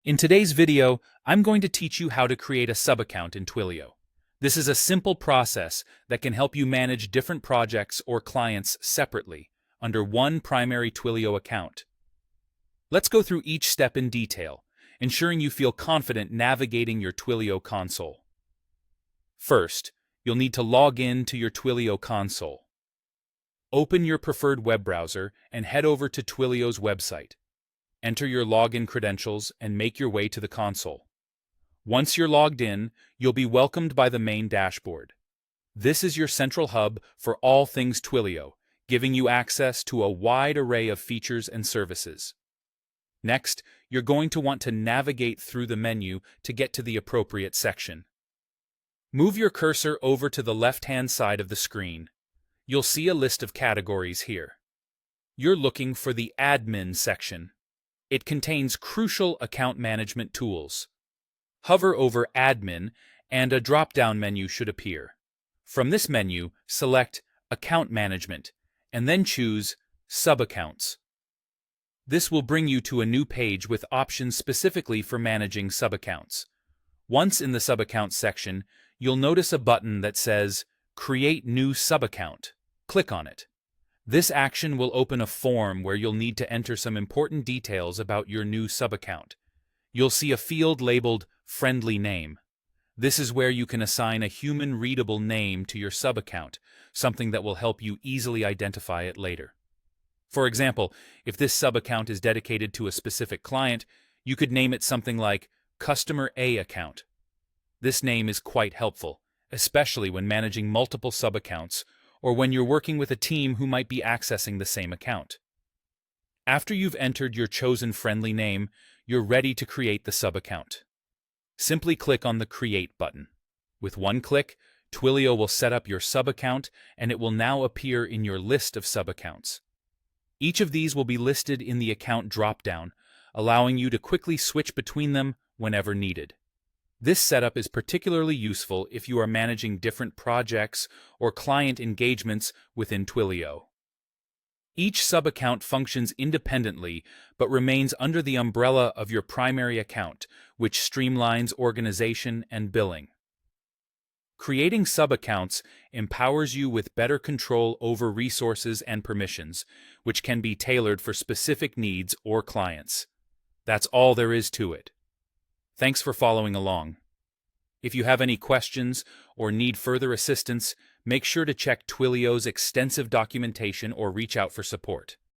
In today's video, I'm going to teach you how to create a subaccount in Twilio. This is a simple process that can help you manage different projects or clients separately under one primary Twilio account. Let's go through each step in detail, ensuring you feel confident navigating your Twilio console. First, you'll need to log in to your Twilio console. Open your preferred web browser and head over to Twilio's website. Enter your login credentials and make your way to the console. Once you're logged in, you'll be welcomed by the main dashboard. This is your central hub for all things Twilio, giving you access to a wide array of features and services. Next, you're going to want to navigate through the menu to get to the appropriate section. Move your cursor over to the left-hand side of the screen. You'll see a list of categories here. You're looking for the Admin section. It contains crucial account management tools. Hover over Admin and a drop-down menu should appear. From this menu, select Account Management and then choose Subaccounts. This will bring you to a new page with options specifically for managing subaccounts. Once in the Subaccounts section, you'll notice a button that says Create New Subaccount. Click on it. This action will open a form where you'll need to enter some important details about your new subaccount. You'll see a field labeled Friendly Name. This is where you can assign a human-readable name to your subaccount, something that will help you easily identify it later. For example, if this subaccount is dedicated to a specific client, you could name it something like Customer A Account. This name is quite helpful, especially when managing multiple subaccounts or when you're working with a team who might be accessing the same account. After you've entered your chosen friendly name, you're ready to create the subaccount. Simply click on the Create button. With one click, Twilio will set up your subaccount and it will now appear in your list of subaccounts. Each of these will be listed in the account drop-down, allowing you to quickly switch between them whenever needed. This setup is particularly useful if you are managing different projects or client engagements within Twilio. Each subaccount functions independently but remains under the umbrella of your primary account, which streamlines organization and billing. Creating subaccounts empowers you with better control over resources and permissions, which can be tailored for specific needs or clients. That's all there is to it. Thanks for following along. If you have any questions or need further assistance, make sure to check Twilio's extensive documentation or reach out for support.